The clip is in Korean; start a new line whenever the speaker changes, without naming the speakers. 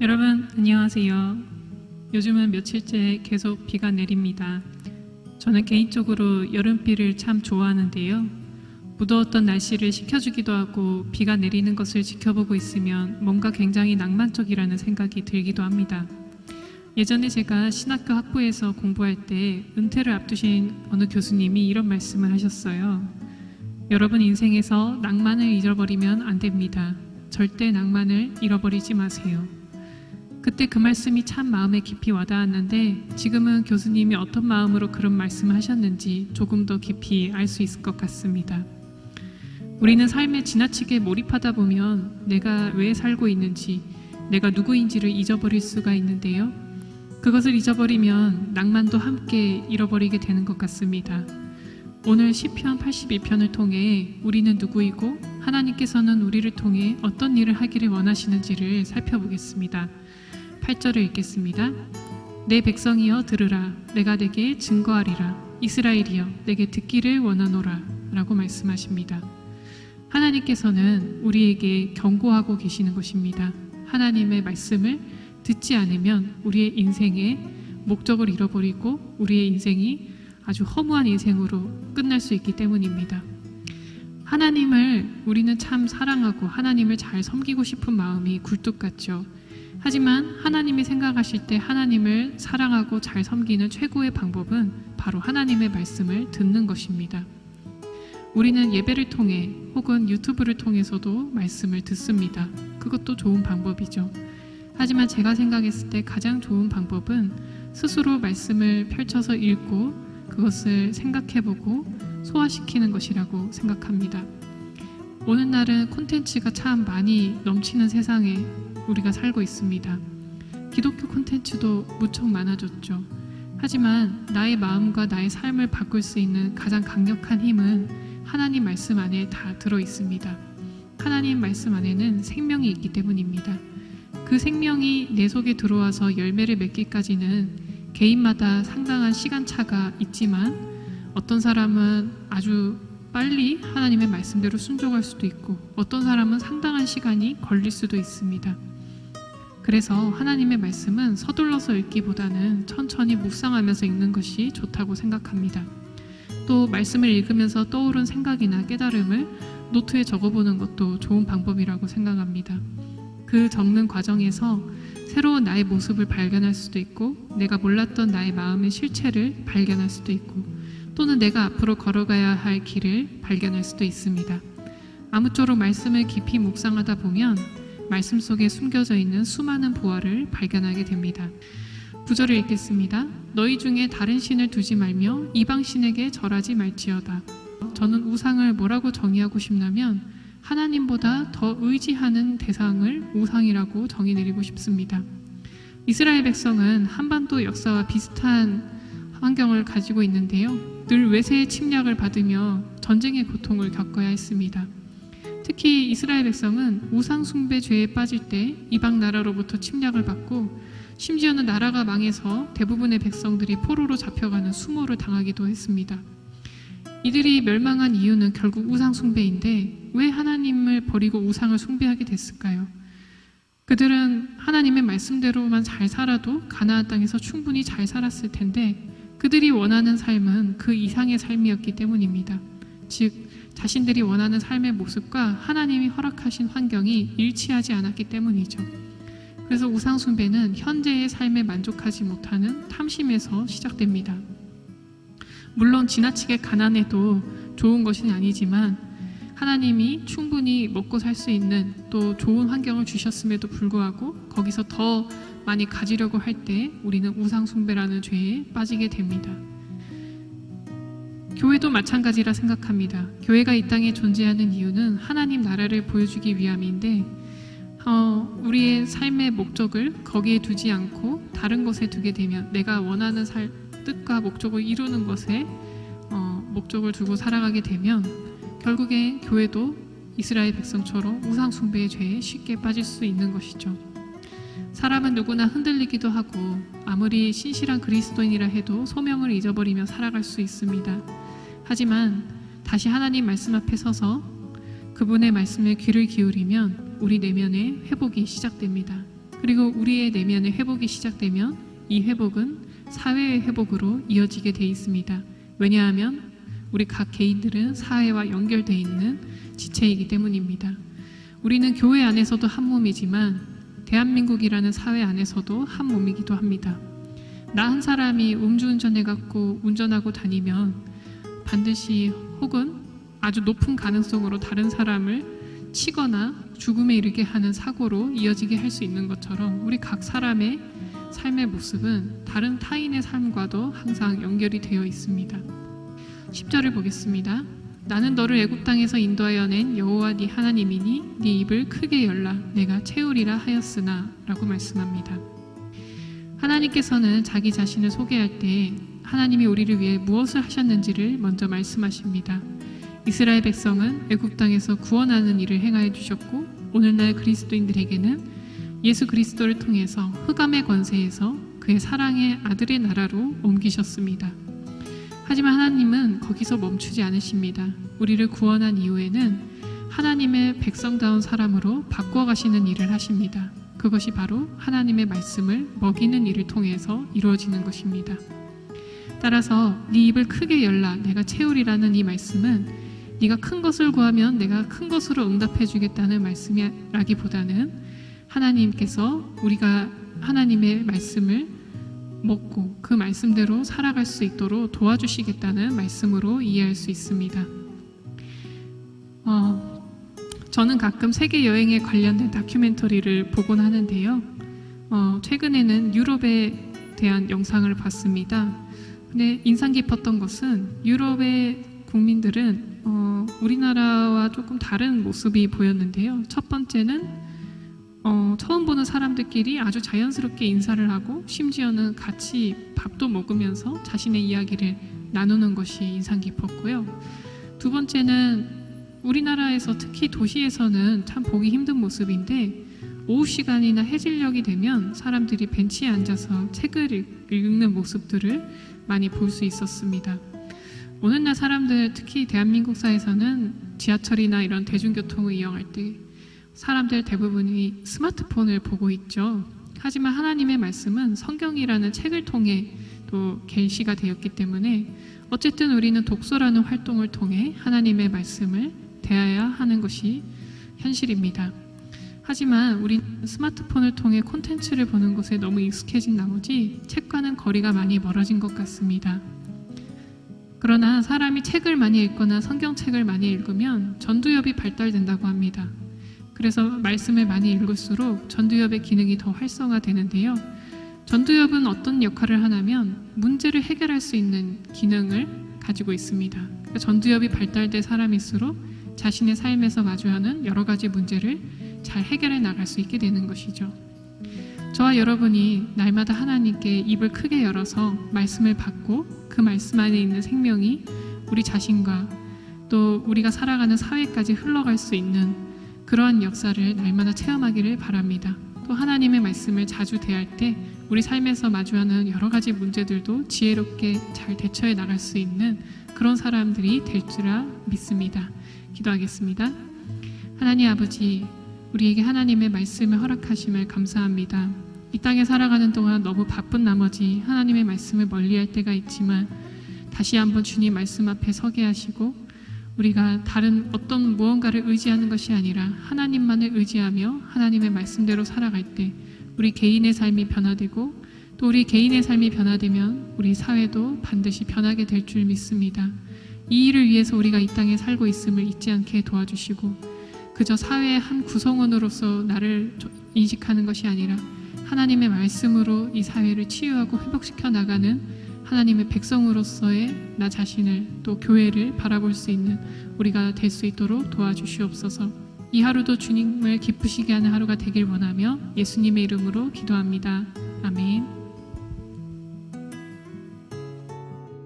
여러분 안녕하세요. 요즘은 며칠째 계속 비가 내립니다. 저는 개인적으로 여름비를 참 좋아하는데요. 무더웠던 날씨를 식혀주기도 하고 비가 내리는 것을 지켜보고 있으면 뭔가 굉장히 낭만적이라는 생각이 들기도 합니다. 예전에 제가 신학교 학부에서 공부할 때 은퇴를 앞두신 어느 교수님이 이런 말씀을 하셨어요. 여러분 인생에서 낭만을 잊어버리면 안 됩니다. 절대 낭만을 잃어버리지 마세요. 그때 그 말씀이 참 마음에 깊이 와닿았는데 지금은 교수님이 어떤 마음으로 그런 말씀을 하셨는지 조금 더 깊이 알 수 있을 것 같습니다. 우리는 삶에 지나치게 몰입하다 보면 내가 왜 살고 있는지, 내가 누구인지를 잊어버릴 수가 있는데요. 그것을 잊어버리면 낭만도 함께 잃어버리게 되는 것 같습니다. 오늘 시편 82편을 통해 우리는 누구이고 하나님께서는 우리를 통해 어떤 일을 하기를 원하시는지를 살펴보겠습니다. 8절을 읽겠습니다. 내 백성이여 들으라. 내가 내게 증거하리라. 이스라엘이여 내게 듣기를 원하노라. 라고 말씀하십니다. 하나님께서는 우리에게 경고하고 계시는 것입니다. 하나님의 말씀을 듣지 않으면 우리의 인생의 목적을 잃어버리고 우리의 인생이 아주 허무한 인생으로 끝날 수 있기 때문입니다. 하나님을 우리는 참 사랑하고 하나님을 잘 섬기고 싶은 마음이 굴뚝 같죠. 하지만 하나님이 생각하실 때 하나님을 사랑하고 잘 섬기는 최고의 방법은 바로 하나님의 말씀을 듣는 것입니다. 우리는 예배를 통해 혹은 유튜브를 통해서도 말씀을 듣습니다. 그것도 좋은 방법이죠. 하지만 제가 생각했을 때 가장 좋은 방법은 스스로 말씀을 펼쳐서 읽고 그것을 생각해보고 소화시키는 것이라고 생각합니다. 오늘날은 콘텐츠가 참 많이 넘치는 세상에 우리가 살고 있습니다. 기독교 콘텐츠도 무척 많아졌죠. 하지만 나의 마음과 나의 삶을 바꿀 수 있는 가장 강력한 힘은 하나님 말씀 안에 다 들어 있습니다. 하나님 말씀 안에는 생명이 있기 때문입니다. 그 생명이 내 속에 들어와서 열매를 맺기까지는 개인마다 상당한 시간차가 있지만 어떤 사람은 아주 빨리 하나님의 말씀대로 순종할 수도 있고 어떤 사람은 상당한 시간이 걸릴 수도 있습니다. 그래서 하나님의 말씀은 서둘러서 읽기보다는 천천히 묵상하면서 읽는 것이 좋다고 생각합니다. 또 말씀을 읽으면서 떠오른 생각이나 깨달음을 노트에 적어보는 것도 좋은 방법이라고 생각합니다. 그 적는 과정에서 새로운 나의 모습을 발견할 수도 있고 내가 몰랐던 나의 마음의 실체를 발견할 수도 있고 또는 내가 앞으로 걸어가야 할 길을 발견할 수도 있습니다. 아무쪼록 말씀을 깊이 묵상하다 보면 말씀 속에 숨겨져 있는 수많은 보화를 발견하게 됩니다. 9절을 읽겠습니다. 너희 중에 다른 신을 두지 말며 이방 신에게 절하지 말지어다. 저는 우상을 뭐라고 정의하고 싶냐면 하나님보다 더 의지하는 대상을 우상이라고 정의 내리고 싶습니다. 이스라엘 백성은 한반도 역사와 비슷한 환경을 가지고 있는데요. 늘 외세의 침략을 받으며 전쟁의 고통을 겪어야 했습니다. 특히 이스라엘 백성은 우상 숭배 죄에 빠질 때 이방 나라로부터 침략을 받고 심지어는 나라가 망해서 대부분의 백성들이 포로로 잡혀가는 수모를 당하기도 했습니다. 이들이 멸망한 이유는 결국 우상 숭배인데 왜 하나님을 버리고 우상을 숭배하게 됐을까요? 그들은 하나님의 말씀대로만 잘 살아도 가나안 땅에서 충분히 잘 살았을 텐데 그들이 원하는 삶은 그 이상의 삶이었기 때문입니다. 즉 자신들이 원하는 삶의 모습과 하나님이 허락하신 환경이 일치하지 않았기 때문이죠. 그래서 우상 숭배는 현재의 삶에 만족하지 못하는 탐심에서 시작됩니다. 물론 지나치게 가난해도 좋은 것은 아니지만 하나님이 충분히 먹고 살 수 있는 또 좋은 환경을 주셨음에도 불구하고 거기서 더 많이 가지려고 할 때 우리는 우상 숭배라는 죄에 빠지게 됩니다. 교회도 마찬가지라 생각합니다. 교회가 이 땅에 존재하는 이유는 하나님 나라를 보여주기 위함인데 우리의 삶의 목적을 거기에 두지 않고 다른 것에 두게 되면 내가 원하는 뜻과 목적을 이루는 것에 목적을 두고 살아가게 되면 결국엔 교회도 이스라엘 백성처럼 우상 숭배의 죄에 쉽게 빠질 수 있는 것이죠. 사람은 누구나 흔들리기도 하고 아무리 신실한 그리스도인이라 해도 소명을 잊어버리며 살아갈 수 있습니다. 하지만 다시 하나님 말씀 앞에 서서 그분의 말씀에 귀를 기울이면 우리 내면의 회복이 시작됩니다. 그리고 우리의 내면의 회복이 시작되면 이 회복은 사회의 회복으로 이어지게 돼 있습니다. 왜냐하면 우리 각 개인들은 사회와 연결되어 있는 지체이기 때문입니다. 우리는 교회 안에서도 한 몸이지만 대한민국이라는 사회 안에서도 한 몸이기도 합니다. 나 한 사람이 음주운전해갖고 운전하고 다니면 반드시 혹은 아주 높은 가능성으로 다른 사람을 치거나 죽음에 이르게 하는 사고로 이어지게 할 수 있는 것처럼 우리 각 사람의 삶의 모습은 다른 타인의 삶과도 항상 연결이 되어 있습니다. 10절을 보겠습니다. 나는 너를 애굽 땅에서 인도하여 낸 여호와 네 하나님이니 네 입을 크게 열라 내가 채우리라 하였으나 라고 말씀합니다. 하나님께서는 자기 자신을 소개할 때 하나님이 우리를 위해 무엇을 하셨는지를 먼저 말씀하십니다. 이스라엘 백성은 애굽 땅에서 구원하는 일을 행하여 주셨고 오늘날 그리스도인들에게는 예수 그리스도를 통해서 흑암의 권세에서 그의 사랑의 아들의 나라로 옮기셨습니다. 하지만 하나님은 거기서 멈추지 않으십니다. 우리를 구원한 이후에는 하나님의 백성다운 사람으로 바꿔가시는 일을 하십니다. 그것이 바로 하나님의 말씀을 먹이는 일을 통해서 이루어지는 것입니다. 따라서 네 입을 크게 열라 내가 채우리라는 이 말씀은 네가 큰 것을 구하면 내가 큰 것으로 응답해 주겠다는 말씀이라기보다는 하나님께서 우리가 하나님의 말씀을 먹고 그 말씀대로 살아갈 수 있도록 도와주시겠다는 말씀으로 이해할 수 있습니다. 저는 가끔 세계 여행에 관련된 다큐멘터리를 보곤 하는데요. 최근에는 유럽에 대한 영상을 봤습니다. 근데 인상 깊었던 것은 유럽의 국민들은 우리나라와 조금 다른 모습이 보였는데요. 첫 번째는 처음 보는 사람들끼리 아주 자연스럽게 인사를 하고 심지어는 같이 밥도 먹으면서 자신의 이야기를 나누는 것이 인상 깊었고요. 두 번째는 우리나라에서 특히 도시에서는 참 보기 힘든 모습인데 오후 시간이나 해질녘이 되면 사람들이 벤치에 앉아서 책을 읽는 모습들을 많이 볼 수 있었습니다. 오늘날 사람들 특히 대한민국 사회에서는 지하철이나 이런 대중교통을 이용할 때 사람들 대부분이 스마트폰을 보고 있죠. 하지만 하나님의 말씀은 성경이라는 책을 통해 또 계시가 되었기 때문에 어쨌든 우리는 독서라는 활동을 통해 하나님의 말씀을 대해야 하는 것이 현실입니다. 하지만 우리는 스마트폰을 통해 콘텐츠를 보는 것에 너무 익숙해진 나머지 책과는 거리가 많이 멀어진 것 같습니다. 그러나 사람이 책을 많이 읽거나 성경책을 많이 읽으면 전두엽이 발달된다고 합니다. 그래서 말씀을 많이 읽을수록 전두엽의 기능이 더 활성화되는데요. 전두엽은 어떤 역할을 하냐면 문제를 해결할 수 있는 기능을 가지고 있습니다. 그러니까 전두엽이 발달된 사람일수록 자신의 삶에서 마주하는 여러 가지 문제를 잘 해결해 나갈 수 있게 되는 것이죠. 저와 여러분이 날마다 하나님께 입을 크게 열어서 말씀을 받고 그 말씀 안에 있는 생명이 우리 자신과 또 우리가 살아가는 사회까지 흘러갈 수 있는 그러한 역사를 날마다 체험하기를 바랍니다. 또 하나님의 말씀을 자주 대할 때 우리 삶에서 마주하는 여러 가지 문제들도 지혜롭게 잘 대처해 나갈 수 있는 그런 사람들이 될 줄 믿습니다. 기도하겠습니다. 하나님 아버지, 우리에게 하나님의 말씀을 허락하심을 감사합니다. 이 땅에 살아가는 동안 너무 바쁜 나머지 하나님의 말씀을 멀리할 때가 있지만 다시 한번 주님 말씀 앞에 서게 하시고 우리가 다른 어떤 무언가를 의지하는 것이 아니라 하나님만을 의지하며 하나님의 말씀대로 살아갈 때 우리 개인의 삶이 변화되고 또 우리 개인의 삶이 변화되면 우리 사회도 반드시 변하게 될 줄 믿습니다. 이 일을 위해서 우리가 이 땅에 살고 있음을 잊지 않게 도와주시고 그저 사회의 한 구성원으로서 나를 인식하는 것이 아니라 하나님의 말씀으로 이 사회를 치유하고 회복시켜 나가는 하나님의 백성으로서의 나 자신을 또 교회를 바라볼 수 있는 우리가 될 수 있도록 도와주시옵소서. 이 하루도 주님을 기쁘시게 하는 하루가 되길 원하며 예수님의 이름으로 기도합니다. 아멘.